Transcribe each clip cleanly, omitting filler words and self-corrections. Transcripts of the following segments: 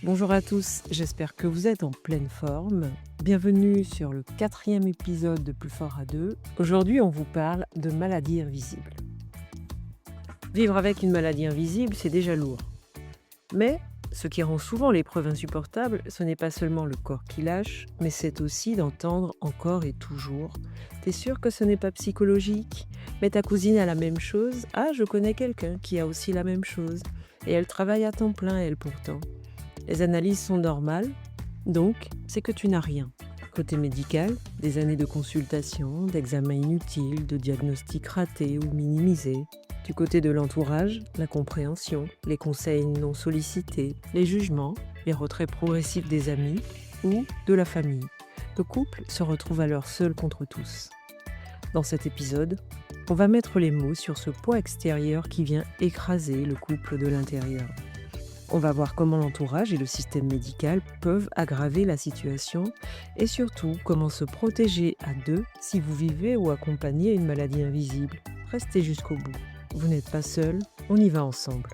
Bonjour à tous, j'espère que vous êtes en pleine forme. Bienvenue sur le 4e épisode de Plus fort à deux. Aujourd'hui, on vous parle de maladies invisibles. Vivre avec une maladie invisible, c'est déjà lourd. Mais ce qui rend souvent l'épreuve insupportable, ce n'est pas seulement le corps qui lâche, mais c'est aussi d'entendre encore et toujours: «T'es sûr que ce n'est pas psychologique? Mais ta cousine a la même chose. Ah, je connais quelqu'un qui a aussi la même chose. Et elle travaille à temps plein, elle pourtant.» Les analyses sont normales, donc c'est que tu n'as rien. Côté médical, des années de consultation, d'examens inutiles, de diagnostics ratés ou minimisés. Du côté de l'entourage, la compréhension, les conseils non sollicités, les jugements, les retraits progressifs des amis ou de la famille. Le couple se retrouve alors seul contre tous. Dans cet épisode, on va mettre les mots sur ce poids extérieur qui vient écraser le couple de l'intérieur. On va voir comment l'entourage et le système médical peuvent aggraver la situation et surtout comment se protéger à deux si vous vivez ou accompagnez une maladie invisible. Restez jusqu'au bout. Vous n'êtes pas seul, on y va ensemble.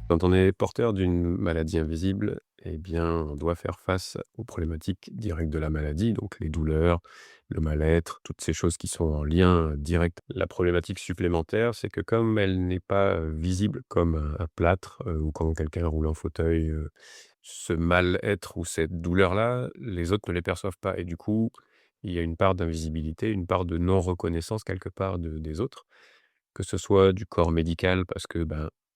Quand on est porteur d'une maladie invisible, eh bien, on doit faire face aux problématiques directes de la maladie, donc les douleurs, le mal-être, toutes ces choses qui sont en lien direct. La problématique supplémentaire, c'est que comme elle n'est pas visible comme un plâtre ou quand quelqu'un roule en fauteuil, ce mal-être ou cette douleur-là, les autres ne les perçoivent pas. Et du coup, il y a une part d'invisibilité, une part de non-reconnaissance quelque part des autres, que ce soit du corps médical, parce que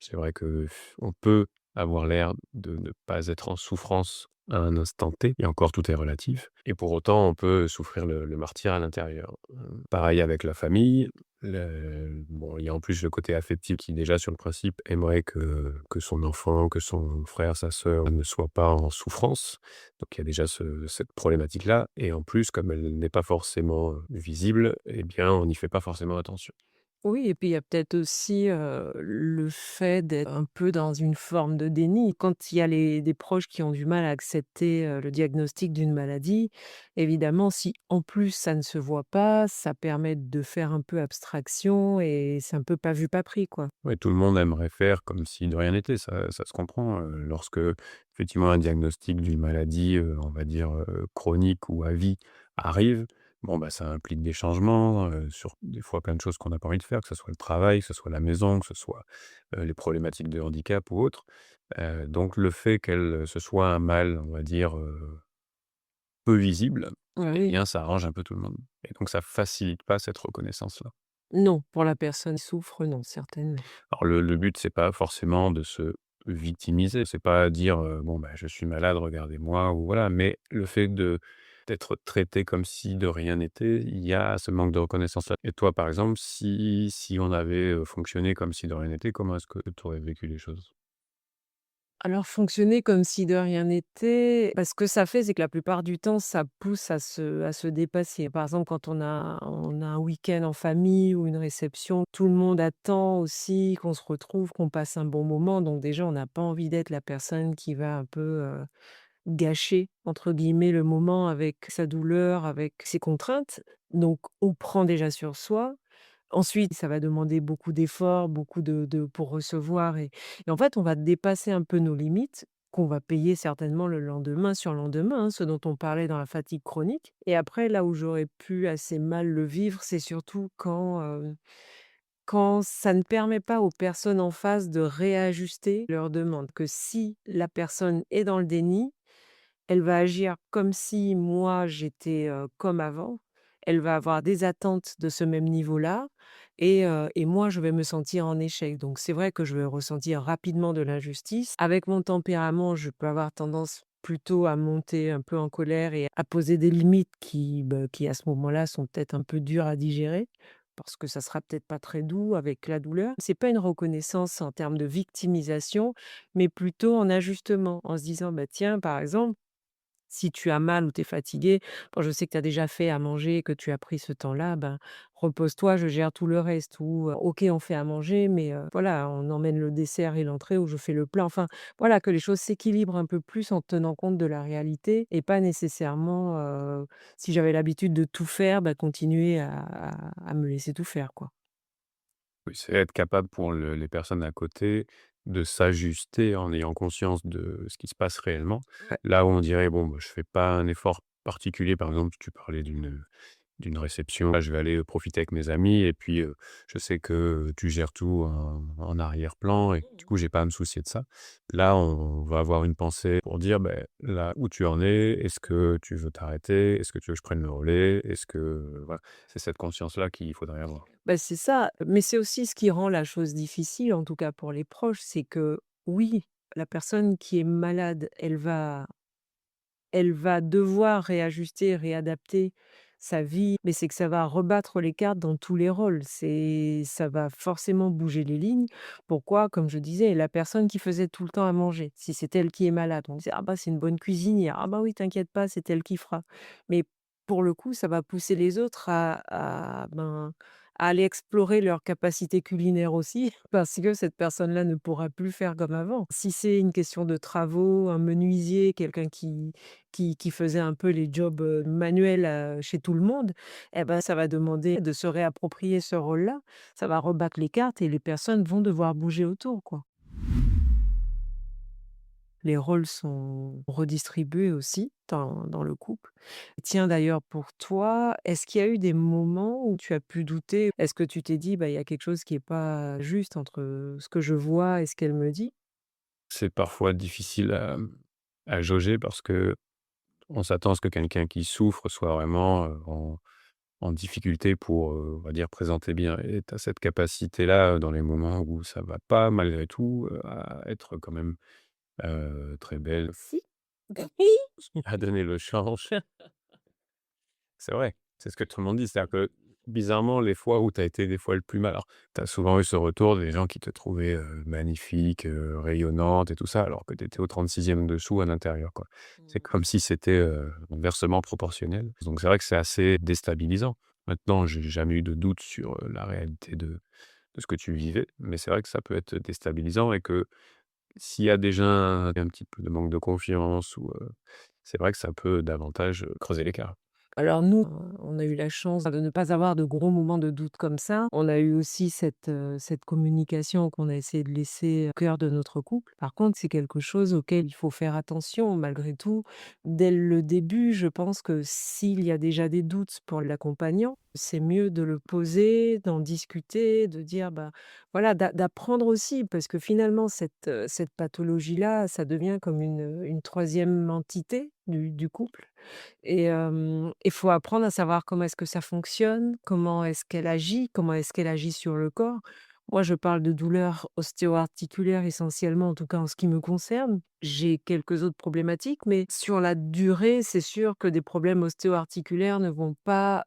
c'est vrai que on peut avoir l'air de ne pas être en souffrance à un instant T et encore tout est relatif et pour autant on peut souffrir le martyre à l'intérieur. Pareil avec la famille, il y a en plus le côté affectif qui déjà sur le principe aimerait que son enfant, que son frère, sa sœur ne soit pas en souffrance. Donc il y a déjà cette problématique-là et en plus comme elle n'est pas forcément, visible, eh bien on n'y fait pas forcément attention. Oui, et puis il y a peut-être aussi le fait d'être un peu dans une forme de déni. Quand il y a des proches qui ont du mal à accepter le diagnostic d'une maladie, évidemment, si en plus ça ne se voit pas, ça permet de faire un peu abstraction et c'est un peu pas vu, pas pris, quoi. Ouais, tout le monde aimerait faire comme si de rien n'était, ça se comprend, lorsque effectivement un diagnostic d'une maladie, on va dire, chronique ou à vie arrive, ça implique des changements, sur des fois plein de choses qu'on n'a pas envie de faire, que ce soit le travail, que ce soit la maison, que ce soit, les problématiques de handicap ou autres. Donc le fait qu'elle, ce soit un mal, on va dire, peu visible, eh Oui. bien ça arrange un peu tout le monde et donc ça facilite pas cette reconnaissance-là. Non, pour la personne qui souffre, non, certainement. Alors le but, c'est pas forcément de se victimiser, c'est pas dire, «Bon, je suis malade, regardez-moi» ou voilà, mais le fait d'être traité comme si de rien n'était, il y a ce manque de reconnaissance-là. Et toi, par exemple, si on avait, fonctionné comme si de rien n'était, comment est-ce que tu aurais vécu les choses? Alors fonctionner comme si de rien n'était, ce que ça fait, c'est que la plupart du temps, ça pousse à se dépasser. Par exemple, quand on a un week-end en famille ou une réception, tout le monde attend aussi qu'on se retrouve, qu'on passe un bon moment. Donc déjà, on n'a pas envie d'être la personne qui va un peu, «gâcher» entre guillemets le moment avec sa douleur, avec ses contraintes. Donc on prend déjà sur soi. Ensuite, ça va demander beaucoup d'efforts, beaucoup de pour recevoir et en fait, on va dépasser un peu nos limites qu'on va payer certainement le lendemain sur le lendemain, hein, ce dont on parlait dans la fatigue chronique et après là où j'aurais pu assez mal le vivre, c'est surtout quand ça ne permet pas aux personnes en face de réajuster leurs demandes. Que si la personne est dans le déni, elle va agir comme si moi j'étais, comme avant. Elle va avoir des attentes de ce même niveau-là et moi je vais me sentir en échec. Donc c'est vrai que je vais ressentir rapidement de l'injustice. Avec mon tempérament, je peux avoir tendance plutôt à monter un peu en colère et à poser des limites qui à ce moment-là sont peut-être un peu dures à digérer, parce que ça sera peut-être pas très doux avec la douleur. C'est pas une reconnaissance en termes de victimisation, mais plutôt en ajustement, en se disant: «Bah tiens, par exemple, si tu as mal ou tu es fatigué, bon, je sais que tu as déjà fait à manger, que tu as pris ce temps-là, ben, repose-toi, je gère tout le reste» ou «OK, on fait à manger, mais voilà, on emmène le dessert et l'entrée ou je fais le plat». Enfin, voilà, que les choses s'équilibrent un peu plus en tenant compte de la réalité et pas nécessairement, si j'avais l'habitude de tout faire, bah, continuer à me laisser tout faire, quoi. Oui, c'est être capable pour les personnes à côté de s'ajuster en ayant conscience de ce qui se passe réellement. Ouais. Là où on dirait: «Bon, bah, je fais pas un effort particulier», par exemple, tu parlais d'une réception. Là, je vais aller, profiter avec mes amis et puis, je sais que tu gères tout en arrière-plan et du coup, j'ai pas à me soucier de ça. Là, on va avoir une pensée pour dire: «Beh, là où tu en es, est-ce que tu veux t'arrêter? Est-ce que tu veux que je prenne le relais? Est-ce que» voilà, c'est cette conscience-là qu'il faudrait avoir. Bah, c'est ça, mais c'est aussi ce qui rend la chose difficile, en tout cas pour les proches, c'est que oui, la personne qui est malade, elle va devoir réajuster, réadapter sa vie, mais c'est que ça va rebattre les cartes dans tous les rôles. Ça va forcément bouger les lignes. Pourquoi? Comme je disais, la personne qui faisait tout le temps à manger, si c'est elle qui est malade, on disait: «Ah bah, c'est une bonne cuisinière. Ah bah oui, t'inquiète pas, c'est elle qui fera». Mais pour le coup, ça va pousser les autres à aller explorer leurs capacités culinaires aussi, parce que cette personne-là ne pourra plus faire comme avant. Si c'est une question de travaux, un menuisier, quelqu'un qui faisait un peu les jobs, manuels, chez tout le monde, et ben, ça va demander de se réapproprier ce rôle-là. Ça va rebattre les cartes et les personnes vont devoir bouger autour, quoi. Les rôles sont redistribués aussi dans le couple. Tiens, d'ailleurs, pour toi, est-ce qu'il y a eu des moments où tu as pu douter? Est-ce que tu t'es dit: «Bah, il y a quelque chose qui est pas juste entre ce que je vois et ce qu'elle me dit»? C'est parfois difficile à jauger parce qu'on s'attend à ce que quelqu'un qui souffre soit vraiment, en difficulté pour, on va dire présenter bien et tu as cette capacité-là, dans les moments où ça va pas malgré tout, à être quand même, très belle, Si. Oui. à donner le change. C'est vrai, c'est ce que tout le monde dit. C'est-à-dire que, bizarrement, les fois où tu as été des fois le plus mal alors, tu as souvent eu ce retour des gens qui te trouvaient, magnifique, rayonnante et tout ça, alors que tu étais au 36e dessous à l'intérieur, quoi. C'est Mmh. comme si c'était, inversement proportionnel. Donc c'est vrai que c'est assez déstabilisant. Maintenant, j'ai jamais eu de doute sur, la réalité de ce que tu vivais, mais c'est vrai que ça peut être déstabilisant et que s'il y a déjà un petit peu de manque de confiance ou, c'est vrai que ça peut davantage, creuser l'écart. Alors nous, on a eu la chance de ne pas avoir de gros moments de doute comme ça. On a eu aussi cette communication qu'on a essayé de laisser au cœur de notre couple. Par contre, c'est quelque chose auquel il faut faire attention malgré tout. Dès le début, je pense que s'il y a déjà des doutes pour l'accompagnant, c'est mieux de le poser, d'en discuter, de dire, bah, voilà, d'apprendre aussi parce que finalement cette pathologie-là, ça devient comme une 3e entité du couple. Et il faut apprendre à savoir comment est-ce que ça fonctionne, comment est-ce qu'elle agit, comment est-ce qu'elle agit sur le corps. Moi, je parle de douleurs ostéo-articulaires essentiellement, en tout cas en ce qui me concerne. J'ai quelques autres problématiques, mais sur la durée, c'est sûr que des problèmes ostéo-articulaires ne vont pas,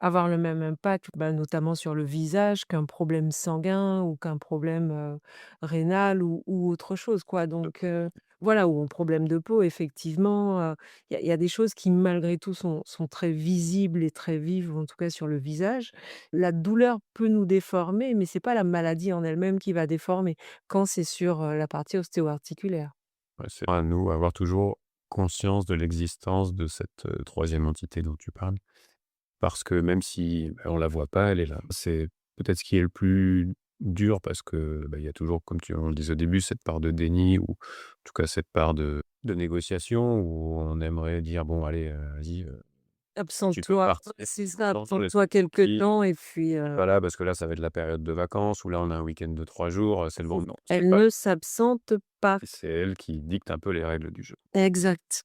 avoir le même impact, bah, notamment sur le visage, qu'un problème sanguin ou qu'un problème, rénal ou autre chose, quoi. Donc voilà, ou un problème de peau effectivement, il y a des choses qui malgré tout sont très visibles et très vives, en tout cas sur le visage. La douleur peut nous déformer, mais c'est pas la maladie en elle-même qui va déformer, quand c'est sur, la partie ostéo-articulaire. Ouais, c'est à nous, avoir toujours conscience de l'existence de cette, 3e entité dont tu parles. Parce que même si, bah, on la voit pas, elle est là. C'est peut-être ce qui est le plus dur parce que, bah, il y a toujours, comme on le disait au début, cette part de déni ou en tout cas cette part de négociation où on aimerait dire: «Bon allez, vas-y, tu peux Absente-toi, partir c'est ça, maintenant, laisse-moi absente-toi quelque tranquille. temps et puis, Voilà, parce que là, ça va être la période de vacances ou là, on a un week-end de 3 jours, c'est le bon». Non, c'est elle pas ne s'absente pas. c'est elle qui dicte un peu les règles du jeu. Exact.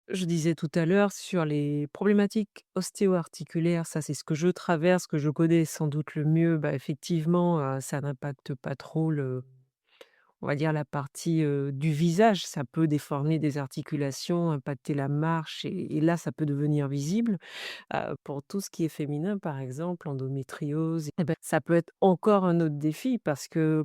Je disais tout à l'heure sur les problématiques ostéo-articulaires, ça c'est ce que je traverse, que je connais sans doute le mieux. Bah, effectivement, ça n'impacte pas trop on va dire la partie, du visage. Ça peut déformer des articulations, impacter la marche et là, ça peut devenir visible. Pour tout ce qui est féminin, par exemple, endométriose et bah, ça peut être encore un autre défi parce que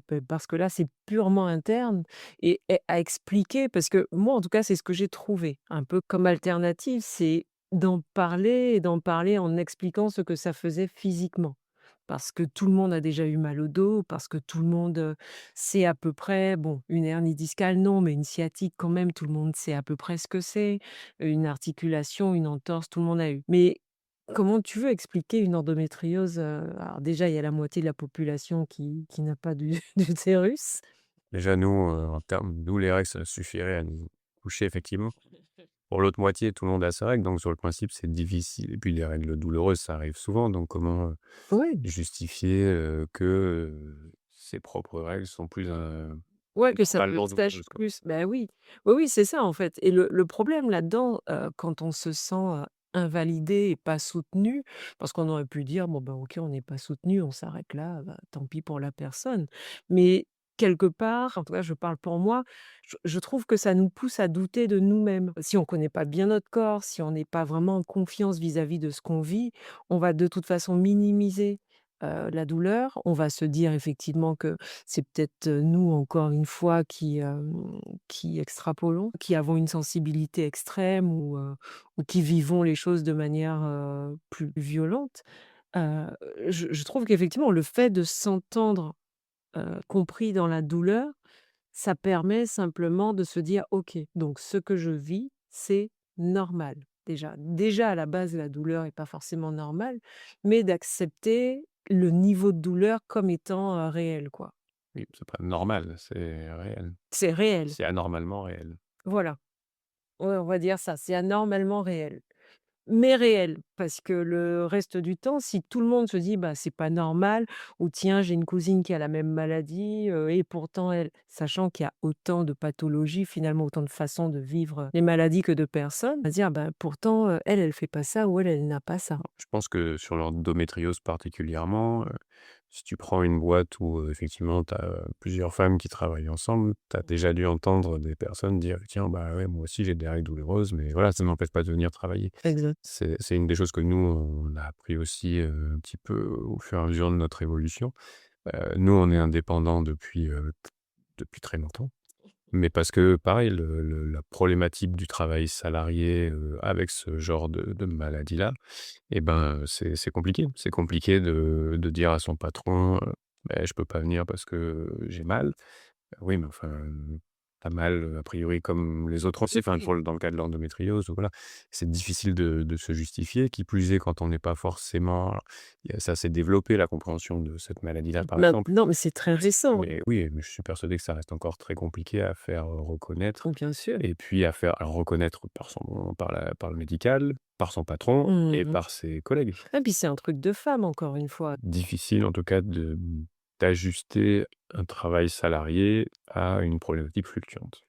là, c'est purement interne et à expliquer parce que moi, en tout cas, c'est ce que j'ai trouvé un peu comme alternative, c'est d'en parler et d'en parler en expliquant ce que ça faisait physiquement. Parce que tout le monde a déjà eu mal au dos, parce que tout le monde, sait à peu près bon, une hernie discale non, mais une sciatique quand même, tout le monde sait à peu près ce que c'est. Une articulation, une entorse, tout le monde a eu. Mais Comment tu veux expliquer une endométriose? Alors déjà, il y a la moitié de la population qui n'a pas d'u d'utérus. Déjà nous, en termes nous les règles, ça suffirait à nous coucher effectivement. Pour l'autre moitié, tout le monde a ses règles, donc sur le principe, c'est difficile et puis les règles douloureuses, ça arrive souvent, donc comment, Ouais. justifier, que, ses propres règles sont plus, Ouais, que ça peut fondamentalement sèche douloureuses, quoi? plus. Bah oui. Oui, oui, c'est ça, en fait et le problème là-dedans, quand on se sent, invalidé et pas soutenu, parce qu'on aurait pu dire: «Bon, ben, OK, on n'est pas soutenu, on s'arrête là, bah, tant pis pour la personne». Mais quelque part, en tout cas, je parle pour moi, je trouve que ça nous pousse à douter de nous-mêmes. Si on connaît pas bien notre corps, si on n'est pas vraiment en confiance vis-à-vis de ce qu'on vit, on va de toute façon minimiser, la douleur. On va se dire effectivement que c'est peut-être, nous encore une fois qui extrapolons, qui avons une sensibilité extrême ou qui vivons les choses de manière, plus violente. Heu, je trouve qu'effectivement le fait de s'entendre, compris dans la douleur, ça permet simplement de se dire: «OK, donc ce que je vis, c'est normal». Déjà à la base la douleur est pas forcément normale, mais d'accepter le niveau de douleur comme étant, réel quoi. Oui, c'est pas normal, c'est réel. C'est réel, C'est anormalement réel. voilà. Ouais, on va dire ça, c'est anormalement réel. Mais réel, parce que le reste du temps, si tout le monde se dit: «Bah, c'est pas normal» ou «Tiens, j'ai une cousine qui a la même maladie, et pourtant elle» sachant qu'il y a autant de pathologies, finalement, autant de façons de vivre, les maladies que de personnes, à se dire: «Bah, pourtant, elle, elle fait pas ça ou elle, elle n'a pas ça». Je pense que sur l'endométriose particulièrement, si tu prends une boîte où, effectivement tu as plusieurs femmes qui travaillent ensemble, tu as déjà dû entendre des personnes dire: «Tiens, bah, ouais, moi aussi j'ai des règles douloureuses, mais voilà, ça ne m'empêche pas de venir travailler». Exact. C'est une des choses que nous, on a appris aussi, un petit peu au fur et à mesure de notre évolution. Nous, on est indépendants depuis très longtemps. Mais parce que pareil, la problématique du travail salarié, avec ce genre de maladie-là et ben, c'est compliqué. C'est compliqué de dire à son patron, «Beh, je peux pas venir parce que j'ai mal». Oui, mais enfin, tu mal, a priori comme les autres aussi, enfin Oui. pour dans le cas de l'endométriose, voilà. C'est difficile de se justifier, qui plus est quand on n'est pas forcément alors, ça s'est développé la compréhension de cette maladie-là, par exemple. Maintenant, mais c'est très récent. Mais oui, mais je suis persuadé que ça reste encore très compliqué à faire, reconnaître Bien sûr. et puis à faire alors reconnaître par le médical, par son patron et Mmh. par ses collègues. Et puis c'est un truc de femme encore une fois. Difficile en tout cas d'ajuster un travail salarié à une problématique fluctuante.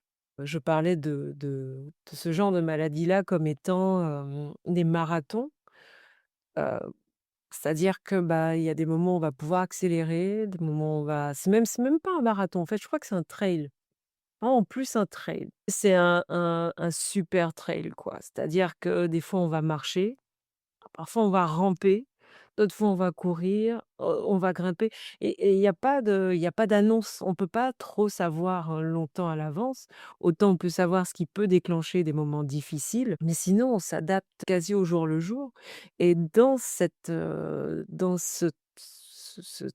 Je parlais de ce genre de maladie-là comme étant, des marathons, heu, c'est-à-dire que, bah, il y a des moments où on va pouvoir accélérer, des moments où on va c'est même pas un marathon, en fait, je crois que c'est un trail. Ah, en plus un trail. C'est un super trail, quoi. C'est-à-dire que des fois on va marcher. Parfois, on va ramper, d'autres fois, on va courir, on va grimper et il y a pas d'annonce. On peut pas trop savoir, longtemps à l'avance. Autant on peut savoir ce qui peut déclencher des moments difficiles, mais sinon on s'adapte quasi au jour le jour et dans ce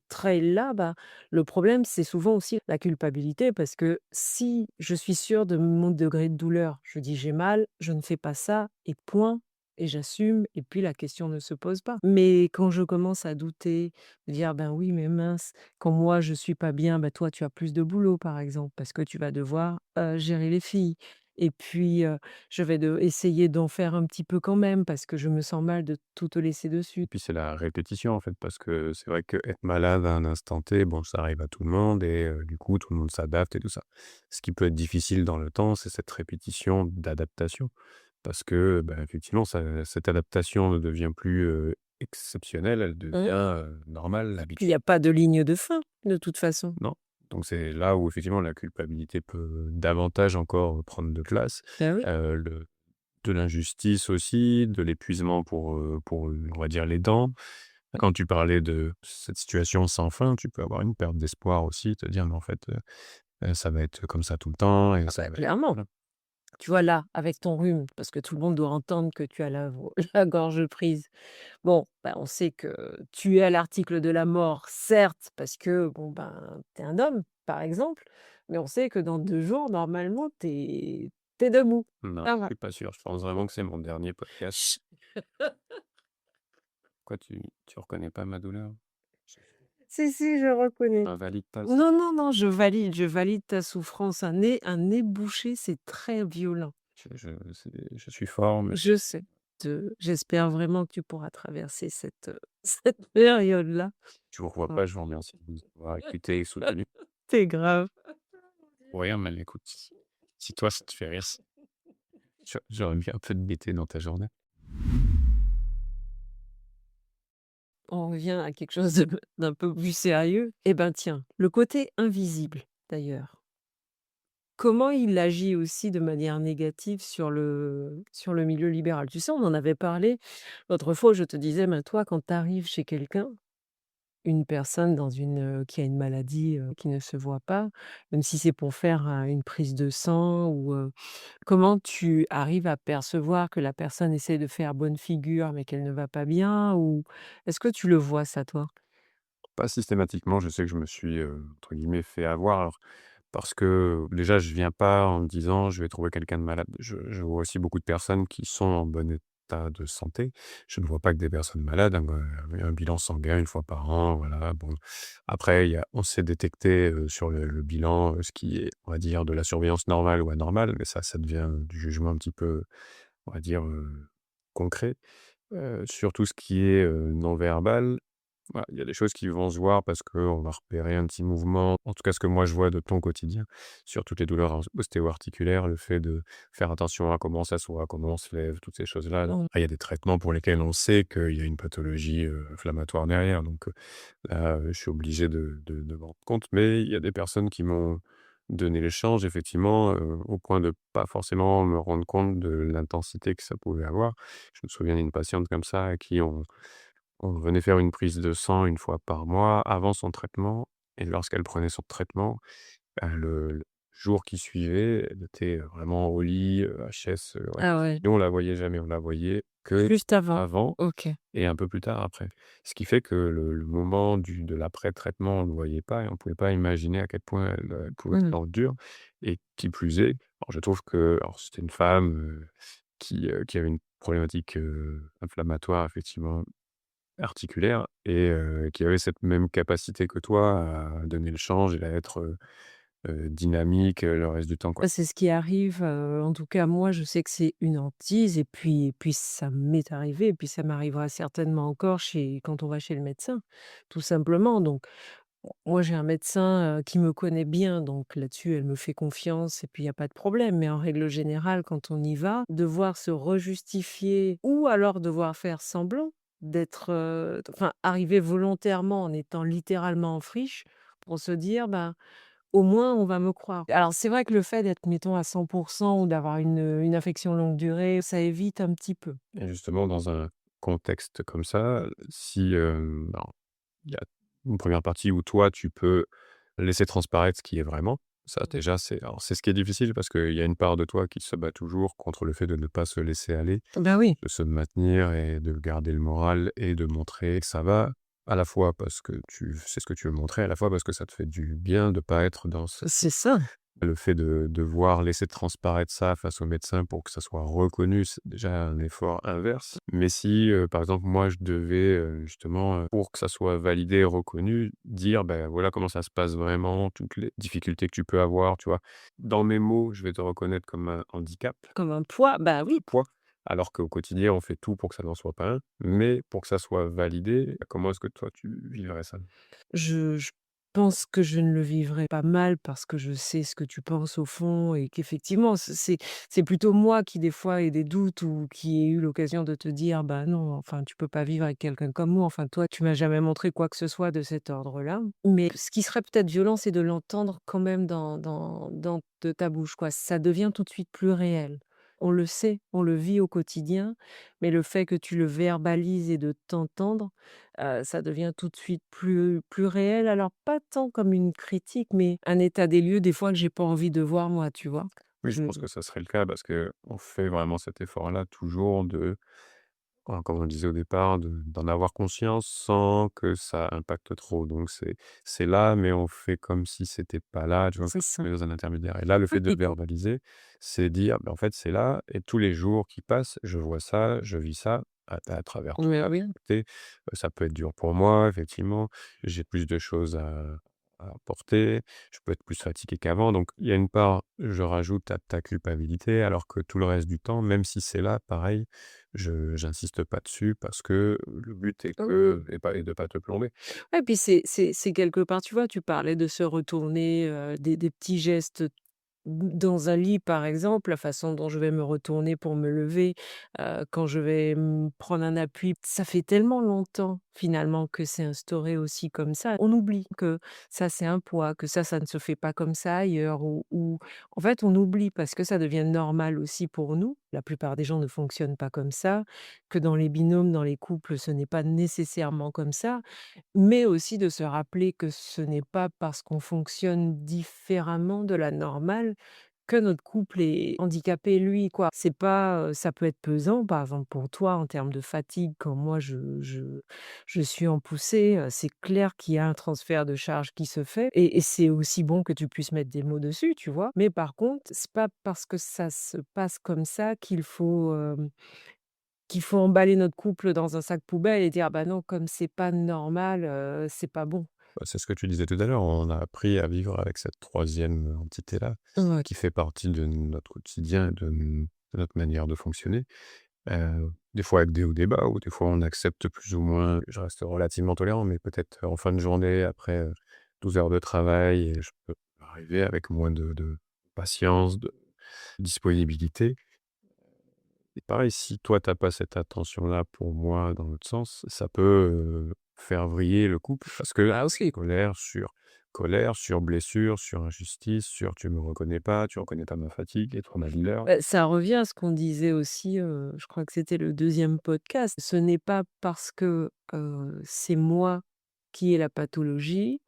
trail-là, bah, le problème, c'est souvent aussi la culpabilité parce que si je suis sûre de mon degré de douleur, je dis: «J'ai mal, je ne fais pas ça et point». Et j'assume et puis la question ne se pose pas. Mais quand je commence à douter, dire: «Ben oui, mais mince, quand moi je suis pas bien, bah, toi tu as plus de boulot», par exemple, parce que tu vas devoir, gérer les filles et puis, je vais essayer d'en faire un petit peu quand même parce que je me sens mal de tout te laisser dessus. Et puis c'est la répétition en fait, parce que c'est vrai qu'être malade à un instant T, bon ça arrive à tout le monde et du coup tout le monde s'adapte et tout ça. Ce qui peut être difficile dans le temps, c'est cette répétition d'adaptation. Parce que, ben, effectivement cette adaptation ne devient plus, exceptionnelle, elle devient, Mmh. normale, Puis il y l'habitude. a pas de ligne de fin, de toute façon. Non? Donc c'est là où effectivement la culpabilité peut davantage encore prendre de place. Bah oui. Le de l'injustice aussi, de l'épuisement pour, on va dire les dents. Quand tu parlais de cette situation sans fin, tu peux avoir une perte d'espoir aussi, te dire: «Mais en fait, ça va être comme ça tout le temps et Ah ça bah, va être» clairement. voilà. Tu vois là, avec ton rhume, parce que tout le monde doit entendre que tu as la vo la gorge prise. Bon, bah, on sait que tu es à l'article de la mort, certes, parce que, bon, ben, tu es un homme, par exemple, mais on sait que dans 2 jours, normalement, tu es debout. Non, Ça je va. suis pas sûr. Je pense vraiment que c'est mon dernier podcast. Quoi, tu reconnais pas ma douleur? Je Si, si, je reconnais. Invalide pas. Non, non, non, je valide ta souffrance. Un nez bouché, c'est très violent. Je suis fort, mais Je sais. J'espère vraiment que tu pourras traverser cette, cette période-là. je vous revois Ouais. pas, je vous remercie de nous avoir écoutés et soutenus. C'est grave. Pour rien, mais écoute, si toi ça te fait rire, j'aurais mis un peu de gaieté dans ta journée. On revient à quelque chose d'un peu plus sérieux. Eh ben tiens, le côté invisible, d'ailleurs. Comment il agit aussi de manière négative sur le milieu libéral? Tu sais, on en avait parlé l'autre fois où je te disais, ben, toi, quand tu arrives chez quelqu'un, une personne qui a une maladie, qui ne se voit pas, même si c'est pour faire, une prise de sang ou, comment tu arrives à percevoir que la personne essaie de faire bonne figure, mais qu'elle ne va pas bien? Ou est-ce que tu le vois ça, toi? Pas systématiquement, je sais que je me suis, entre guillemets «fait avoir», alors parce que déjà je viens pas en me disant: «Je vais trouver quelqu'un de malade». Je vois aussi beaucoup de personnes qui sont en bon état de santé. Je ne vois pas que des personnes malades, hein, un bilan sanguin une fois par an, voilà, bon. Après on sait détecter, sur le bilan, ce qui est, on va dire, de la surveillance normale ou anormale, mais ça devient du jugement un petit peu, on va dire, concret. Sur tout ce qui est, non verbal, voilà, il y a des choses qui vont se voir parce qu'on va repérer un petit mouvement. En tout cas, ce que moi je vois de ton quotidien, sur toutes les douleurs ostéo-articulaires, le fait de faire attention à comment on s'assoit, comment on se lève, toutes ces choses-là. Mmh. Après, il y a des traitements pour lesquels on sait qu'il y a une pathologie, inflammatoire derrière. Donc, là, je suis obligé de m'en rendre compte. Mais il y a des personnes qui m'ont donné l'échange, effectivement, au point de pas forcément me rendre compte de l'intensité que ça pouvait avoir. Je me souviens d'une patiente comme ça à qui on venait faire une prise de sang une fois par mois avant son traitement, et lorsqu'elle prenait son traitement, bah, le jour qui suivait, elle était, vraiment au lit, HS, ouais. Ah ouais, Nous, on la voyait jamais, on la voyait que juste avant. avant OK. et un peu plus tard après. Ce qui fait que le moment de l'après-traitement, on ne le voyait pas et on ne pouvait pas imaginer à quel point elle pouvait être Mmh. dans le dur, et qui plus est, alors je trouve que alors c'était une femme, qui avait une problématique, inflammatoire effectivement articulaire, et qui avait cette même capacité que toi à donner le change et à être, dynamique, le reste du temps, quoi. Bah, c'est ce qui arrive, en tout cas moi je sais que c'est une hantise et puis ça m'est arrivé et puis ça m'arrivera certainement encore chez quand on va chez le médecin, tout simplement. Donc moi j'ai un médecin, qui me connaît bien, donc là-dessus elle me fait confiance et puis il y a pas de problème. Mais en règle générale quand on y va, devoir se rejustifier ou alors devoir faire semblant d'être, enfin arriver volontairement en étant littéralement en friche pour se dire: «Ben, au moins, on va me croire». Alors c'est vrai que le fait d'être, mettons, à 100 ou d'avoir une affection longue durée, ça évite un petit peu. Et justement dans un contexte comme ça, si, alors il y a une première partie où toi tu peux laisser transparaître ce qui est vraiment. Ça Mmh. déjà c'est ce qui est difficile parce qu'il y a une part de toi qui se bat toujours contre le fait de ne pas se laisser aller, Bah oui, de se maintenir et de garder le moral et de montrer que ça va, à la fois parce que tu sais ce que tu veux montrer, à la fois parce que ça te fait du bien de pas être dans ce c'est ça. le fait de devoir laisser transparaître ça face au médecin pour que ça soit reconnu, c'est déjà un effort inverse. Mais si, par exemple, moi, je devais, justement, pour que ça soit validé et reconnu, dire: «Ben, voilà comment ça se passe vraiment, toutes les difficultés que tu peux avoir», tu vois? Dans mes mots, je vais te reconnaître comme un handicap, Comme un poids, bah un oui. poids, alors qu'au quotidien, on fait tout pour que ça n'en soit pas un. Mais pour que ça soit validé, comment est-ce que toi, tu vivrais ça? Je pense que je ne le vivrai pas mal parce que je sais ce que tu penses au fond et qu'effectivement, c'est plutôt moi qui des fois ai des doutes ou qui ai eu l'occasion de te dire: «Bah non, enfin tu peux pas vivre avec quelqu'un comme moi, enfin toi tu m'as jamais montré quoi que ce soit de cet ordre-là». Mais ce qui serait peut-être violent, c'est de l'entendre quand même dans de ta bouche, quoi. Ça devient tout de suite plus réel. On le sait, on le vit au quotidien, mais le fait que tu le verbalises et de t'entendre, ça devient tout de suite plus réel. Alors pas tant comme une critique, mais un état des lieux des fois que j'ai pas envie de voir moi, tu vois? Oui, je Je pense que ça serait le cas parce qu'on fait vraiment cet effort-là toujours de, comme on disait au départ, d'en avoir conscience sans que ça impacte trop. Donc c'est là, mais on fait comme si c'était pas là, tu vois? c'est Comme ça. on est dans un intermédiaire. Et là, le fait de le verbaliser, c'est dire: «Bah, en fait, c'est là et tous les jours qui passent, je vois ça, je vis ça à travers tout Ouais, ça. oui. Écoutez, ça peut être dur pour moi, effectivement. J'ai plus de choses à porter. Je peux être plus fatigué qu'avant. Donc il y a une part, je rajoute à ta culpabilité, alors que tout le reste du temps, même si c'est là, pareil, je j'insiste pas dessus parce que le but est que et de pas te plomber. Ouais, puis c'est quelque part, tu vois, tu parlais de se retourner, des petits gestes dans un lit, par exemple, la façon dont je vais me retourner pour me lever, quand je vais, prendre un appui, ça fait tellement longtemps, finalement, que c'est instauré aussi comme ça. On oublie que ça, c'est un poids, que ça ne se fait pas comme ça ailleurs ou en fait, on oublie parce que ça devient normal aussi pour nous. La plupart des gens ne fonctionnent pas comme ça, que dans les binômes, dans les couples, ce n'est pas nécessairement comme ça. Mais aussi de se rappeler que ce n'est pas parce qu'on fonctionne différemment de la normale que notre couple est handicapé, lui, quoi. C'est pas, ça peut être pesant, par exemple, pour toi en termes de fatigue quand moi je suis en poussée, c'est clair qu'il y a un transfert de charge qui se fait et c'est aussi bon que tu puisses mettre des mots dessus, tu vois? Mais par contre, c'est pas parce que ça se passe comme ça qu'il faut emballer notre couple dans un sac poubelle et dire: «Ah bah non, comme c'est pas normal, c'est pas bon». Bah, c'est ce que tu disais tout à l'heure, on a appris à vivre avec cette troisième entité-là, Ouais. qui fait partie de notre quotidien et de notre manière de fonctionner. Des fois avec des hauts, des bas, ou des fois on accepte plus ou moins. Je reste relativement tolérant, mais peut-être en fin de journée, après, 12 heures de travail, et je peux arriver avec moins de patience, de disponibilité. Et pareil, si toi t'as pas cette attention-là pour moi dans l'autre sens, ça peut, faire vriller le couple, parce que Bah, aussi. colère sur blessure, sur injustice, sur: «Tu me reconnais pas, tu reconnais pas ma fatigue et toi ma douleur». Bah, ça revient à ce qu'on disait aussi, je crois que c'était le deuxième podcast. Ce n'est pas parce que, c'est moi qui ai la pathologie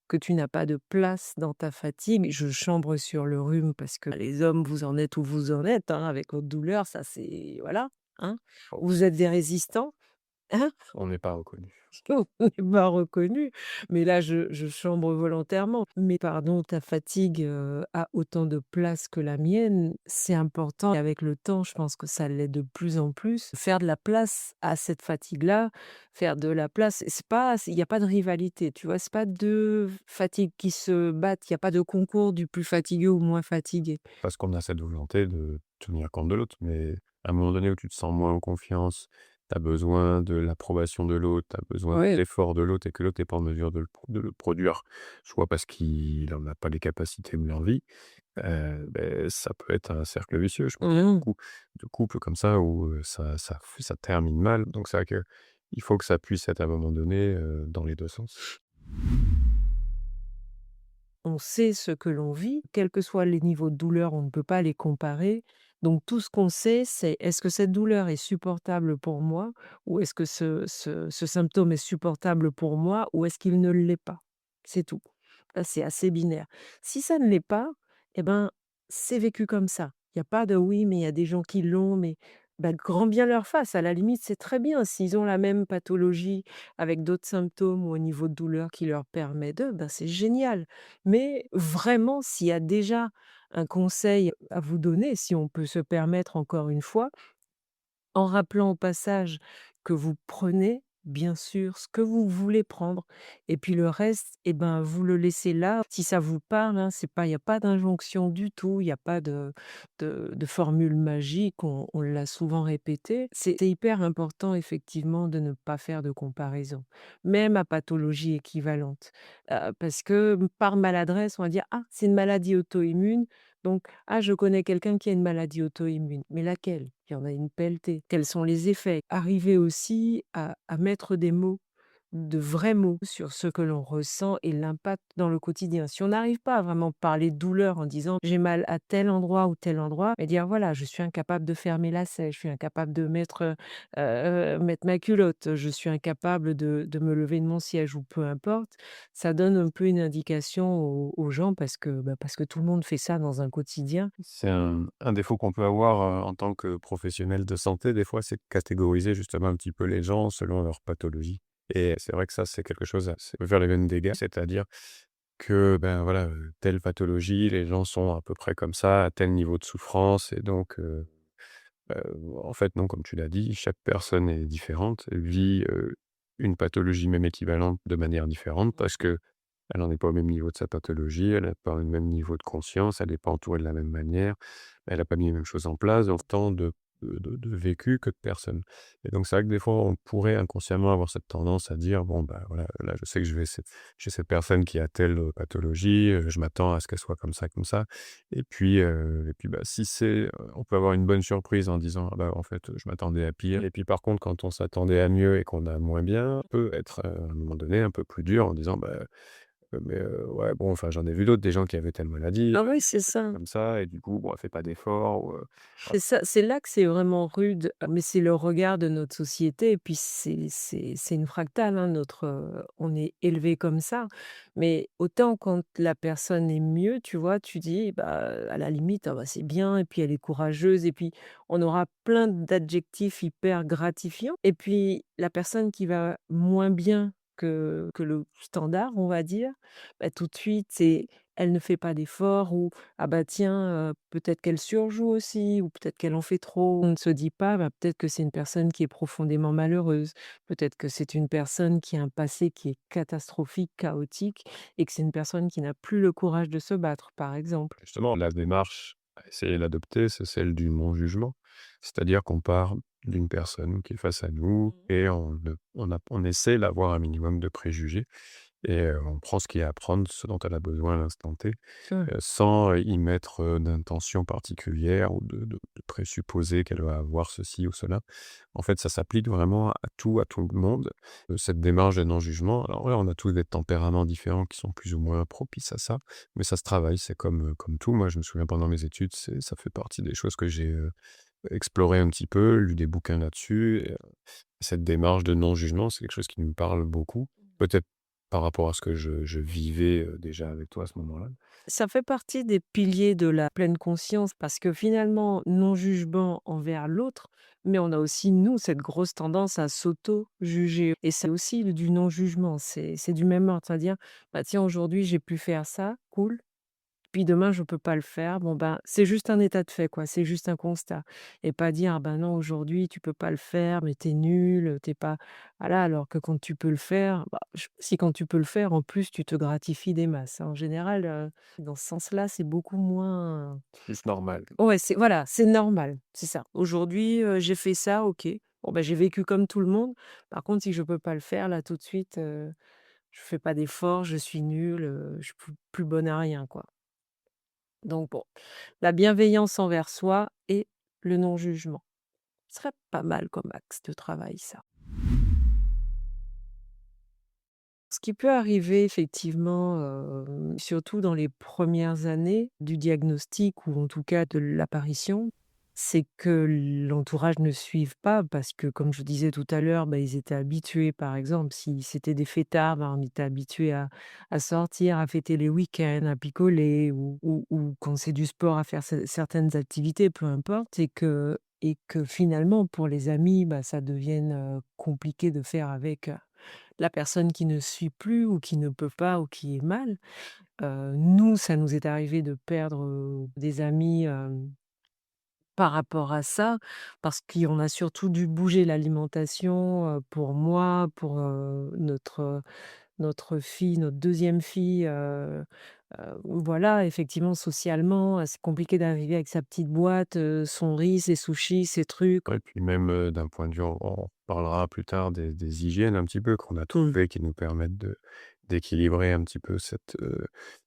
que tu n'as pas de place dans ta fatigue. Je chambre sur le rhume parce que les hommes, vous en êtes où vous en êtes, hein, avec votre douleur, ça c'est voilà, hein. Oh, Vous êtes des résistants, hein. on n'est pas reconnu. On n'est pas reconnu, mais là, je chambre volontairement. Mais pardon, ta fatigue, a autant de place que la mienne, c'est important et avec le temps, je pense que ça l'est de plus en plus. Faire de la place à cette fatigue-là, faire de la place c'est pas il y a pas de rivalité, tu vois? C'est pas 2 fatigues qui se battent, il y a pas de concours du plus fatigué ou moins fatigué. Parce qu'on a cette volonté de tenir compte de l'autre, mais à un moment donné où tu te sens moins en confiance, tu as besoin de l'approbation de l'autre, tu as besoin de Ouais. l'effort de l'autre, et que l'autre n'est pas en mesure de le produire, soit parce qu'il en a pas les capacités ou l'envie, ça peut être un cercle vicieux. Je pense Mmh. beaucoup de couples comme ça où, ça termine mal. Donc c'est vrai qu'il faut que ça puisse être à un moment donné, dans les 2 sens. On sait ce que l'on vit, quels que soient les niveaux de douleur, on ne peut pas les comparer. Donc tout ce qu'on sait, c'est est-ce que cette douleur est supportable pour moi? Ou est-ce que ce symptôme est supportable pour moi? Ou est-ce qu'il ne l'est pas? C'est tout. Là, c'est assez binaire. Si ça ne l'est pas, eh ben, c'est vécu comme ça. Il y a pas de: «Oui, mais il y a des gens qui l'ont», mais bah, grand bien leur face. À la limite, c'est très bien. S'ils ont la même pathologie avec d'autres symptômes ou un niveau de douleur qui leur permet de, ben, c'est génial. Mais vraiment, s'il y a déjà un conseil à vous donner, si on peut se permettre encore une fois, en rappelant au passage que vous prenez, bien sûr, ce que vous voulez prendre et puis le reste et ben, vous le laissez là. Si ça vous parle, hein, c'est pas il y a pas d'injonction du tout, il y a pas de formule magique, on l'a souvent répété. C'est hyper important effectivement de ne pas faire de comparaison, même à pathologie équivalente. Parce que, par maladresse, on va dire: «Ah, c'est une maladie auto-immune, donc ah, je connais quelqu'un qui a une maladie auto-immune, mais laquelle? Il y en a une pelletée. Quels sont les effets? Arriver aussi à mettre des mots, de vrais mots sur ce que l'on ressent et l'impact dans le quotidien. Si on n'arrive pas à vraiment parler douleur en disant: «J'ai mal à tel endroit ou tel endroit», mais dire: «Voilà, je suis incapable de fermer la selle, je suis incapable de mettre ma culotte, je suis incapable de me lever de mon siège» ou peu importe. Ça donne un peu une indication aux gens parce que tout le monde fait ça dans un quotidien. C'est un défaut qu'on peut avoir, en tant que professionnel de santé, des fois, c'est de catégoriser justement un petit peu les gens selon leur pathologie, et c'est vrai que ça, c'est quelque chose ça peut faire les mêmes dégâts. C'est-à-dire que, ben, voilà, telle pathologie, les gens sont à peu près comme ça, à tel niveau de souffrance, et donc En fait, non, comme tu l'as dit, chaque personne est différente, vit, une pathologie même équivalente de manière différente parce qu'elle en est pas au même niveau de sa pathologie, elle n'a pas le même niveau de conscience, elle n'est pas entourée de la même manière, elle n'a pas mis les mêmes choses en place, donc tant de vécu que de personnes. Et donc c'est vrai que des fois, on pourrait inconsciemment avoir cette tendance à dire: «Bon, bah, voilà, là, je sais que je vais chez cette personne qui a telle, pathologie, je m'attends à ce qu'elle soit comme ça». Et puis, bah, si on peut avoir une bonne surprise en disant: «Ah bah, en fait, je m'attendais à pire». Et puis par contre, quand on s'attendait à mieux et qu'on a moins bien, peut être, à un moment donné, un peu plus dur en disant: «Bah, ouais, bon, enfin, j'en ai vu d'autres, des gens qui avaient telle maladie, Ah oui, c'est ça. comme ça et du coup, bon, elle fait pas d'efforts» ou, C'est ça, c'est là que c'est vraiment rude, mais c'est le regard de notre société et puis c'est une fractale, hein, on est élevé comme ça. Mais autant quand la personne est mieux, tu vois, tu dis, bah, à la limite: «Ah bah, c'est bien» et puis elle est courageuse et puis on aura plein d'adjectifs hyper gratifiants et puis la personne qui va moins bien que le standard, on va dire, bah, tout de suite, c'est elle ne fait pas d'efforts ou ah bah tiens, peut-être qu'elle surjoue aussi ou peut-être qu'elle en fait trop. On ne se dit pas, bah, peut-être que c'est une personne qui est profondément malheureuse. Peut-être que c'est une personne qui a un passé qui est catastrophique, chaotique et que c'est une personne qui n'a plus le courage de se battre, par exemple. justement, la démarche à essayer d'adopter, c'est celle du non-jugement. C'est-à-dire qu'on part d'une personne qui est face à nous Mmh. et on essaie d'avoir un minimum de préjugés et on prend ce qu'il y a à prendre, ce dont elle a besoin à l'instant T. Mmh. Sans y mettre, d'intention particulière ou de présupposer qu'elle va avoir ceci ou cela. En fait, ça s'applique vraiment à tout le monde, cette démarche de non-jugement. Alors ouais, on a tous des tempéraments différents qui sont plus ou moins propices à ça, mais ça se travaille, c'est comme tout. Moi, je me souviens pendant mes études, ça fait partie des choses que j'ai, exploré un petit peu, lu des bouquins là-dessus et cette démarche de non-jugement, c'est quelque chose qui me parle beaucoup. Peut-être par rapport à ce que je vivais, déjà avec toi à ce moment-là. Ça fait partie des piliers de la pleine conscience parce que finalement, non-jugement envers l'autre, mais on a aussi, nous, cette grosse tendance à s'auto-juger. Et c'est aussi du non-jugement, c'est du même ordre, c'est-à-dire, bah, tiens, aujourd'hui, j'ai pu faire ça, cool. Puis demain, je peux pas le faire. Bon, ben, c'est juste un état de fait, quoi. C'est juste un constat. Et pas dire: «Ah ben non, aujourd'hui, tu peux pas le faire, mais t'es nul, tu pas» voilà, alors que quand tu peux le faire, bah, je si quand tu peux le faire, en plus, tu te gratifies des masses, hein. En général, dans ce sens-là, c'est beaucoup moins C'est normal. ouais, c'est voilà, c'est normal, c'est ça. Aujourd'hui, j'ai fait ça, OK. Bon, ben j'ai vécu comme tout le monde. Par contre, si je peux pas le faire, là, tout de suite, je fais pas d'effort, je suis nulle, je suis plus bonne à rien, quoi. Donc bon, la bienveillance envers soi et le non-jugement. Ce serait pas mal comme axe de travail ça. Ce qui peut arriver effectivement, surtout dans les premières années du diagnostic ou en tout cas de l'apparition, c'est que l'entourage ne suive pas parce que comme je disais tout à l'heure, bah, ils étaient habitués par exemple, si c'était des fêtards, bah, on était habitués à sortir, à fêter les week-ends, à picoler ou quand c'est du sport à faire certaines activités, peu importe et que finalement pour les amis, bah, ça devienne, compliqué de faire avec, la personne qui ne suit plus ou qui ne peut pas ou qui est mal. Nous, ça nous est arrivé de perdre, des amis, par rapport à ça, parce qu'on a surtout dû bouger l'alimentation, pour moi, pour, notre fille, notre deuxième fille, voilà, effectivement, socialement, c'est compliqué d'arriver avec sa petite boîte, son riz, ses sushis, ses trucs. Ouais, puis même, d'un point de vue on parlera plus tard des hygiènes un petit peu qu'on a Mmh. trouvées qui nous permettent d'équilibrer un petit peu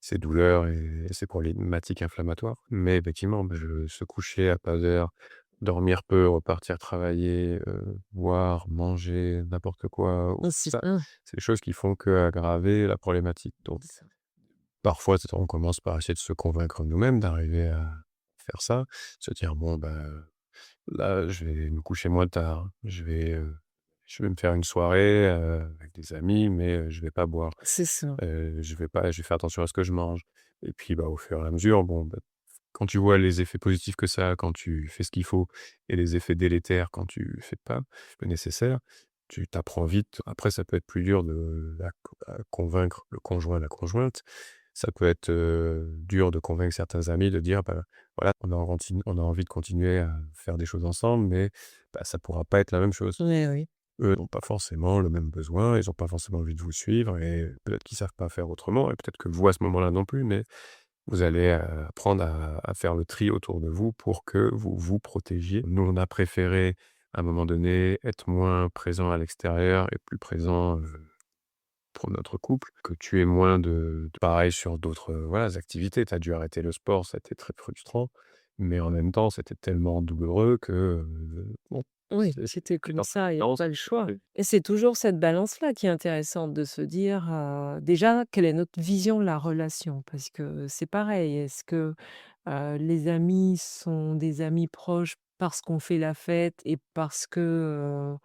ces douleurs et ces problématiques inflammatoires. Mais effectivement, bah, se coucher à pas d'heure, dormir peu, repartir travailler, boire, manger n'importe quoi, ou C'est ça, ça, c'est des choses qui font qu'aggraver la problématique. Donc c'est ça. parfois, on commence par essayer de se convaincre nous-mêmes d'arriver à faire ça, se dire: «Bon, bah, là, je vais me coucher moins tard. Je vais me faire une soirée, avec des amis, mais je vais pas boire. C'est ça. Je vais faire attention à ce que je mange». Et puis, bah, au fur et à mesure, bon, bah, quand tu vois les effets positifs que ça a quand tu fais ce qu'il faut et les effets délétères quand tu fais pas le nécessaire, tu t'apprends vite. Après, ça peut être plus dur à convaincre le conjoint, la conjointe. Ça peut être, dur de convaincre certains amis de dire: «Bah, voilà, on a envie de continuer à faire des choses ensemble, mais bah, ça pourra pas être la même chose. Oui, oui. Eux n'ont pas forcément le même besoin, ils ont pas forcément envie de vous suivre et peut-être qu'ils savent pas faire autrement et peut-être que vous, à ce moment-là non plus, mais vous allez, apprendre à faire le tri autour de vous pour que vous vous protégiez. Nous, on a préféré, à un moment donné, être moins présent à l'extérieur et plus présent, pour notre couple, que tu aies moins de pareil sur d'autres, voilà, activités. Tu as dû arrêter le sport, ça a été très frustrant, mais en même temps, c'était tellement douloureux que, bon, Oui, c'était c'est comme dans ça, il y a balance. pas le choix. Et c'est toujours cette balance-là qui est intéressante de se dire, déjà, quelle est notre vision de la relation? Parce que c'est pareil, est-ce que, les amis sont des amis proches parce qu'on fait la fête et parce que,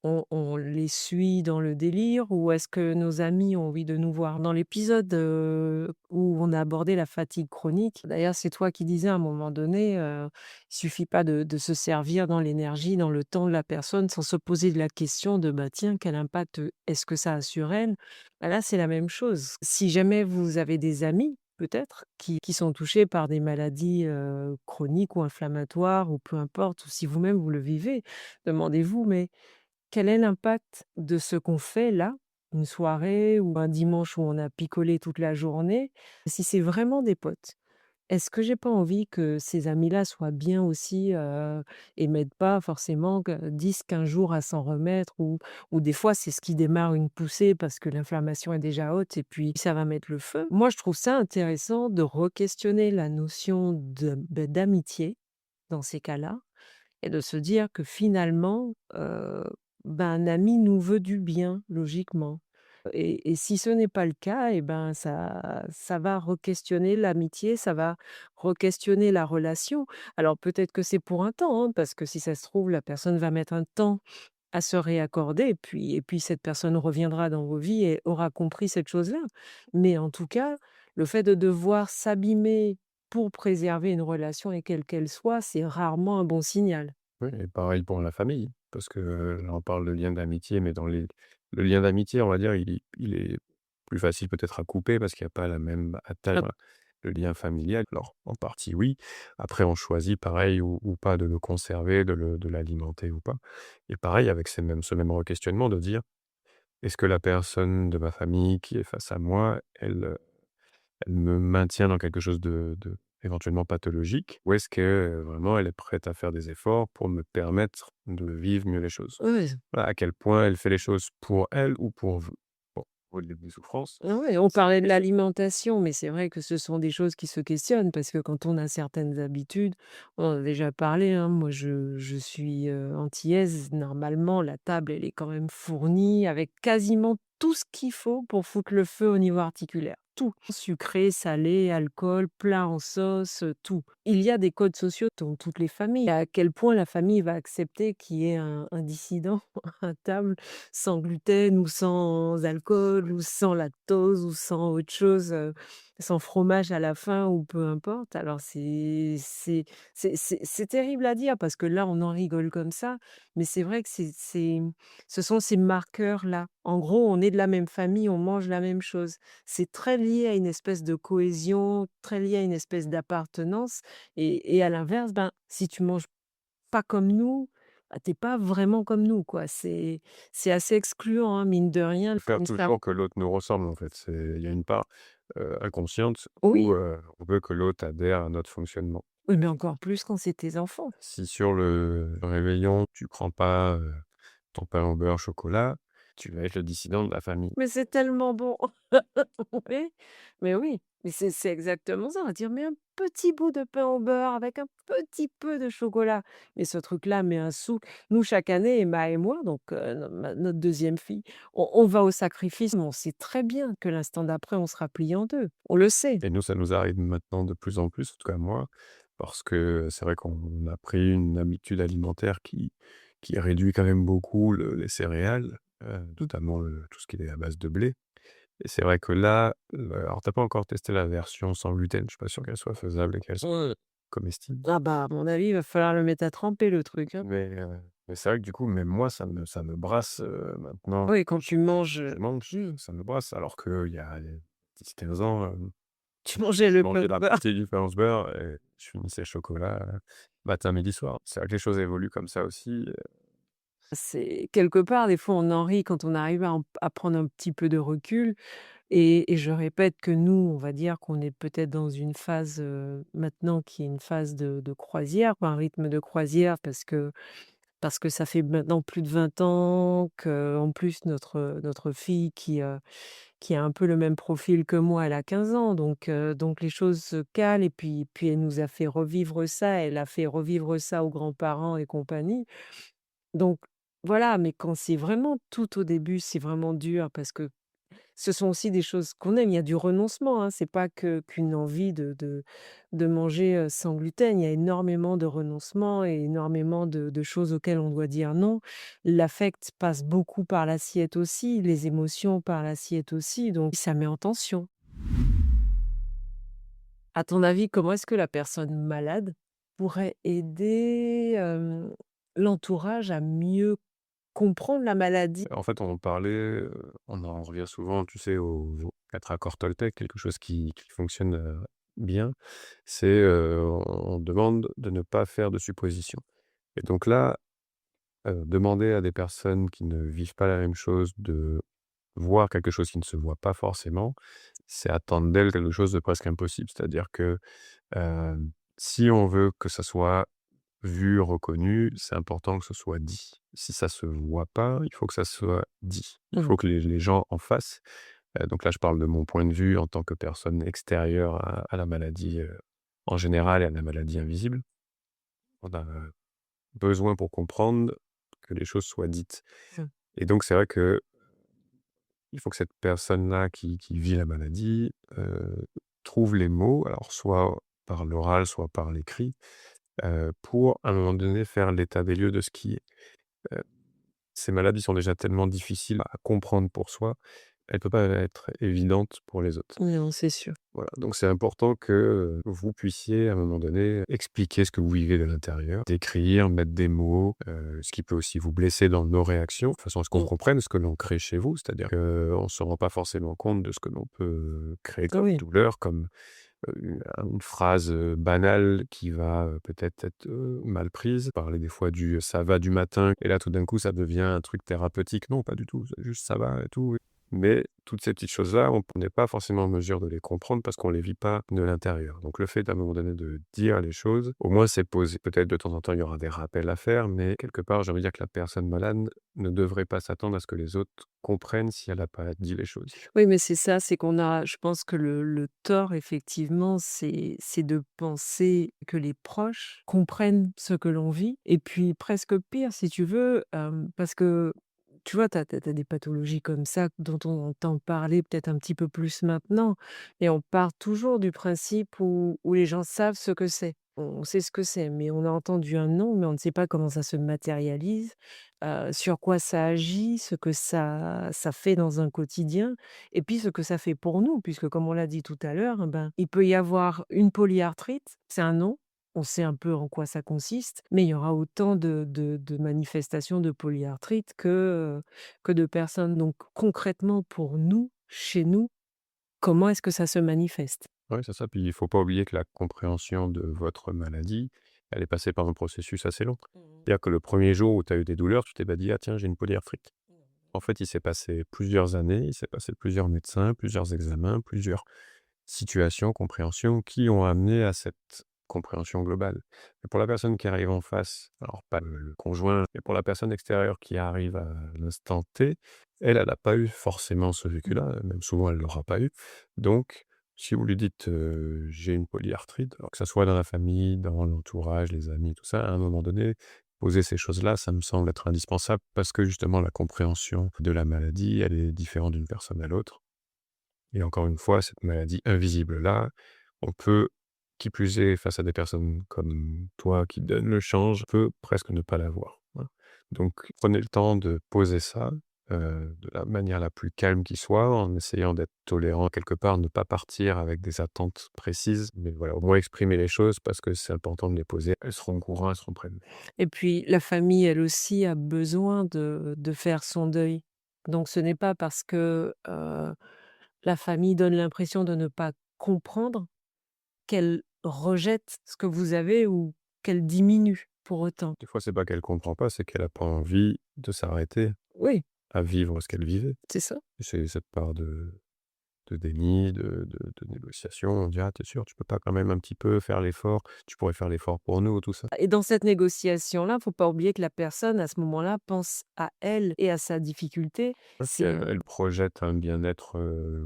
on les suit dans le délire? Ou est-ce que nos amis ont envie de nous voir? Dans l'épisode, où on a abordé la fatigue chronique, d'ailleurs, c'est toi qui disais à un moment donné, il suffit pas de se servir dans l'énergie, dans le temps de la personne sans se poser de la question de: «Bah, tiens, quel impact, est-ce que ça a sur elle?» Bah, là, c'est la même chose. Si jamais vous avez des amis, peut-être, qui sont touchés par des maladies, chroniques ou inflammatoires ou peu importe, ou si vous-même vous le vivez, demandez-vous: «Mais quel est l'impact de ce qu'on fait là, une soirée ou un dimanche où on a picolé toute la journée?» Si c'est vraiment des potes, est-ce que j'ai pas envie que ces amis-là soient bien aussi, et m'aident pas forcément que 10-15 jours à s'en remettre, ou des fois, c'est ce qui démarre une poussée parce que l'inflammation est déjà haute et puis ça va mettre le feu. Moi, je trouve ça intéressant de re-questionner la notion d'amitié dans ces cas-là et de se dire que finalement, ben, un ami nous veut du bien, logiquement. Et si ce n'est pas le cas, et ben, ça va re-questionner l'amitié, ça va re-questionner la relation. Alors peut-être que c'est pour un temps, hein, parce que si ça se trouve, la personne va mettre un temps à se réaccorder et puis cette personne reviendra dans vos vies et aura compris cette chose-là. Mais en tout cas, le fait de devoir s'abîmer pour préserver une relation et quelle qu'elle soit, c'est rarement un bon signal. Oui et pareil pour la famille, parce que, là, on parle de lien d'amitié, mais dans les le lien d'amitié, on va dire, il est plus facile peut-être à couper parce qu'il y a pas la même attache. Voilà. Le lien familial, alors en partie oui, après on choisit pareil ou pas de le conserver, de l'alimenter ou pas et pareil avec ce même requestionnement de dire: «Est-ce que la personne de ma famille qui est face à moi, elle me maintient dans quelque chose de éventuellement pathologique ou est-ce que, vraiment elle est prête à faire des efforts pour me permettre de vivre mieux les choses? Ouais. Voilà, à quel point elle fait les choses pour elle ou pour vous? Bon, au-delà des souffrances, Ah ouais, on c'est parlait de des choses. l'alimentation, mais c'est vrai que ce sont des choses qui se questionnent parce que quand on a certaines habitudes, on en a déjà parlé, hein, moi je suis, antillaise, normalement la table elle est quand même fournie avec quasiment tout ce qu'il faut pour foutre le feu au niveau articulaire. Tout, sucré, salé, alcool, plat en sauce, tout. Il y a des codes sociaux dans toutes les familles. À quel point la famille va accepter qu'il y ait un dissident à table sans gluten ou sans alcool ou sans lactose ou sans autre chose, sans fromage à la fin ou peu importe. Alors c'est terrible à dire parce que là, on en rigole comme ça, mais c'est vrai que ce sont ces marqueurs-là. En gros, on est de la même famille, on mange la même chose. C'est très lié à une espèce de cohésion, très lié à une espèce d'appartenance et à l'inverse, ben, si tu manges pas comme nous, bah, tu pas vraiment comme nous, quoi. C'est assez excluant, hein, mine de rien, Faire comme ça. toujours que l'autre nous ressemble, en fait. Il y a une part, inconsciente où, Oui, on veut que l'autre adhère à notre fonctionnement. oui, mais encore plus quand c'est tes enfants. Si sur le réveillon, tu prends pas, ton pain au beurre chocolat, tu vas être le dissident de la famille. Mais c'est tellement bon. Oui, mais oui, mais c'est exactement ça. On va dire: «Mais un petit bout de pain au beurre avec un petit peu de chocolat». Mais ce truc-là met un sou. Nous, chaque année, Emma et moi, donc notre deuxième fille, on va au sacrifice, mais on sait très bien que l'instant d'après, on sera plié en 2. On le sait. Et nous, ça nous arrive maintenant de plus en plus, en tout cas moi, parce que c'est vrai qu'on a pris une habitude alimentaire qui réduit quand même beaucoup les céréales, notamment tout ce qui est à base de blé. Et c'est vrai que là, alors t'as pas encore testé la version sans gluten, je suis pas sûr qu'elle soit faisable et qu'elle soit Mmh. comestible. Ah bah, à mon avis, il va falloir le mettre à tremper le truc, hein. Mais c'est vrai que du coup, même moi, ça me brasse, maintenant. Oui, quand tu manges, Je mange, ça me brasse alors qu'il y a 10-15 ans, Tu mangeais Je le pain mangeais de la beurre. partie du pain au beurre et je finissais le chocolat, matin, midi, soir. C'est vrai que les choses évoluent comme ça aussi, C'est quelque part, des fois, on en rit quand on arrive à prendre un petit peu de recul et je répète que nous, on va dire qu'on est peut-être dans une phase, maintenant qui est une phase de croisière, quoi, un rythme de croisière parce que ça fait maintenant plus de 20 ans qu'en plus notre fille qui a un peu le même profil que moi, elle a 15 ans donc les choses se calent et puis elle nous a fait revivre ça, elle a fait revivre ça aux grands-parents et compagnie. Donc voilà, mais quand c'est vraiment tout au début, c'est vraiment dur parce que ce sont aussi des choses qu'on aime. Il y a du renoncement, hein, c'est pas qu'une envie de manger, sans gluten. Il y a énormément de renoncements et énormément de choses auxquelles on doit dire non. L'affect passe beaucoup par l'assiette aussi, les émotions par l'assiette aussi, donc ça met en tension. À ton avis, comment est-ce que la personne malade pourrait aider, l'entourage à mieux comprendre la maladie? En fait, on en parlait, on en revient souvent, tu sais, aux 4 accords Toltec, quelque chose qui fonctionne, bien. C'est, on demande de ne pas faire de suppositions et donc là, demander à des personnes qui ne vivent pas la même chose de voir quelque chose qui ne se voit pas forcément, c'est attendre d'elles quelque chose de presque impossible. C'est-à-dire que, si on veut que ça soit vu, reconnu, c'est important que ce soit dit. Si ça se voit pas, il faut que ça soit dit. Il Mmh. faut que les gens en fassent. Donc là, je parle de mon point de vue en tant que personne extérieure à la maladie, en général et à la maladie invisible. On a besoin pour comprendre que les choses soient dites Mmh. et donc c'est vrai que il faut que cette personne-là qui vit la maladie, trouve les mots, alors soit par l'oral, soit par l'écrit, pour à un moment donné faire l'état des lieux de ce qui est. Heu, Ces maladies sont déjà tellement difficiles à comprendre pour soi, elles ne peuvent pas être évidentes pour les autres. Non, c'est sûr. Voilà, donc c'est important que, vous puissiez à un moment donné expliquer ce que vous vivez de l'intérieur, décrire, mettre des mots, ce qui peut aussi vous blesser dans nos réactions, de façon à ce qu'on Mmh. comprenne ce que l'on crée chez vous. C'est-à-dire qu'on ne se rend pas forcément compte de ce que l'on peut créer comme Oui. douleur, comme, une phrase, banale qui va, peut-être être, mal prise. Parler des fois du, «ça va» du matin et là tout d'un coup ça devient un truc thérapeutique. Non, pas du tout, c'est juste «ça va» et tout. Mais toutes ces petites choses-là, on n'est pas forcément en mesure de les comprendre parce qu'on les vit pas de l'intérieur. Donc le fait, à un moment donné, de dire les choses, au moins c'est posé. Peut-être de temps en temps, il y aura des rappels à faire, mais quelque part, j'ai envie de dire que la personne malade ne devrait pas s'attendre à ce que les autres comprennent si elle n'a pas dit les choses. Oui, mais c'est ça, c'est qu'on a je pense que le tort effectivement, c'est de penser que les proches comprennent ce que l'on vit et puis presque pire si tu veux, parce que tu vois, tu as des pathologies comme ça dont on entend parler peut-être un petit peu plus maintenant et on part toujours du principe où les gens savent ce que c'est. On sait ce que c'est, mais on a entendu un nom, mais on ne sait pas comment ça se matérialise, sur quoi ça agit, ce que ça fait dans un quotidien et puis ce que ça fait pour nous, puisque comme on l'a dit tout à l'heure, ben, il peut y avoir une polyarthrite, c'est un nom, on sait un peu en quoi ça consiste, mais il y aura autant de manifestations de polyarthrite que de personnes. Donc concrètement pour nous, chez nous, comment est-ce que ça se manifeste? Oui, c'est ça. Puis il faut pas oublier que la compréhension de votre maladie, elle est passée par un processus assez long. Mmh. C'est-à-dire que le premier jour où tu as eu des douleurs, tu t'es pas dit: «Ah tiens, j'ai une polyarthrite». En fait, il s'est passé plusieurs années, il s'est passé plusieurs médecins, plusieurs examens, plusieurs situations, compréhensions qui ont amené à cette compréhension globale. Et pour la personne qui arrive en face, alors pas le conjoint, mais pour la personne extérieure qui arrive à l'instant T, elle n'a pas eu forcément ce vécu-là, même souvent elle l'aura pas eu. Donc, si vous lui dites, «J'ai une polyarthrite», alors que ça soit dans la famille, dans l'entourage, les amis, tout ça, à un moment donné, poser ces choses-là, ça me semble être indispensable parce que justement la compréhension de la maladie, elle est différente d'une personne à l'autre. Et encore une fois, cette maladie invisible-là, on peut, qui plus est, face à des personnes comme toi qui donnent le change, on peut presque ne pas l'avoir, voilà. Donc prenez le temps de poser ça, de la manière la plus calme qui soit, en essayant d'être tolérant quelque part, ne pas partir avec des attentes précises, mais voilà, au moins exprimer les choses parce que c'est important de les poser. Elles seront au courant, elles seront prêtes. Et puis la famille, elle aussi, a besoin de faire son deuil. Donc ce n'est pas parce que, la famille donne l'impression de ne pas comprendre qu'elle rejette ce que vous avez ou qu'elle diminue pour autant. Des fois, c'est pas qu'elle comprend pas, c'est qu'elle a pas envie de s'arrêter Oui, à vivre ce qu'elle vivait. c'est ça. Et c'est cette part de déni, de négociation. On dit: «Ah, tu sûr, tu peux pas quand même un petit peu faire l'effort? Tu pourrais faire l'effort pour nous», tout ça. Et dans cette négociation-là, faut pas oublier que la personne, à ce moment-là, pense à elle et à sa difficulté. Ouais, puis elle projette un bien-être,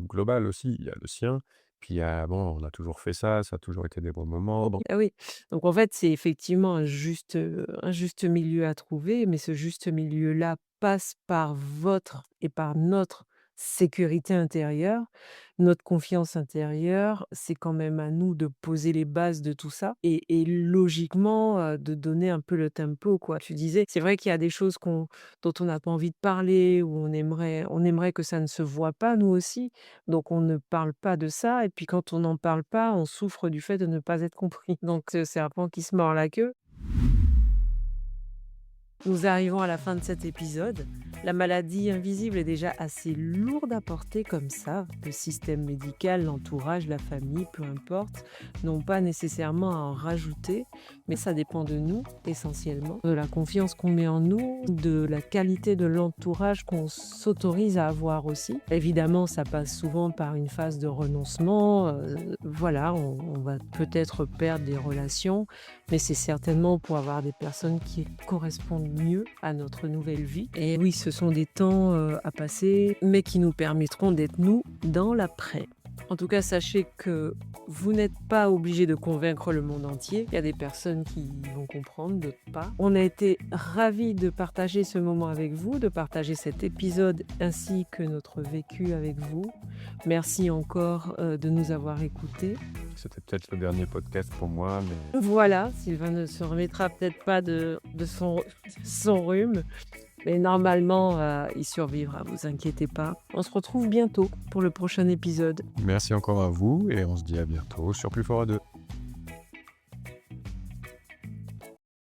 global aussi. Il y a le sien, puis il y a: «Bon, on a toujours fait ça, ça a toujours été des bons moments». Bon, Ah oui, donc en fait, c'est effectivement un juste milieu à trouver, mais ce juste milieu-là passe par votre et par notre sécurité intérieure, notre confiance intérieure. C'est quand même à nous de poser les bases de tout ça et logiquement, de donner un peu le tempo, quoi. Tu disais, c'est vrai qu'il y a des choses dont on n'a pas envie de parler ou on aimerait que ça ne se voit pas, nous aussi. Donc on ne parle pas de ça et puis quand on n'en parle pas, on souffre du fait de ne pas être compris. Donc c'est le serpent qui se mord la queue. Nous arrivons à la fin de cet épisode. La maladie invisible est déjà assez lourde à porter comme ça. Le système médical, l'entourage, la famille, peu importe, n'ont pas nécessairement à en rajouter, mais ça dépend de nous essentiellement, de la confiance qu'on met en nous, de la qualité de l'entourage qu'on s'autorise à avoir aussi. Évidemment, ça passe souvent par une phase de renoncement. Voilà, on va peut-être perdre des relations, mais c'est certainement pour avoir des personnes qui correspondent mieux à notre nouvelle vie. Et oui, ce sont des temps à passer, mais qui nous permettront d'être nous dans l'après. En tout cas, sachez que vous n'êtes pas obligé de convaincre le monde entier. Il y a des personnes qui vont comprendre, d'autres pas. On a été ravis de partager ce moment avec vous, de partager cet épisode ainsi que notre vécu avec vous. Merci encore de nous avoir écoutés. c'était peut-être le dernier podcast pour moi, mais Voilà, Sylvain ne se remettra peut-être pas de son rhume, mais normalement, il survivra, vous inquiétez pas. On se retrouve bientôt pour le prochain épisode. merci encore à vous et on se dit à bientôt sur Plus fort à 2.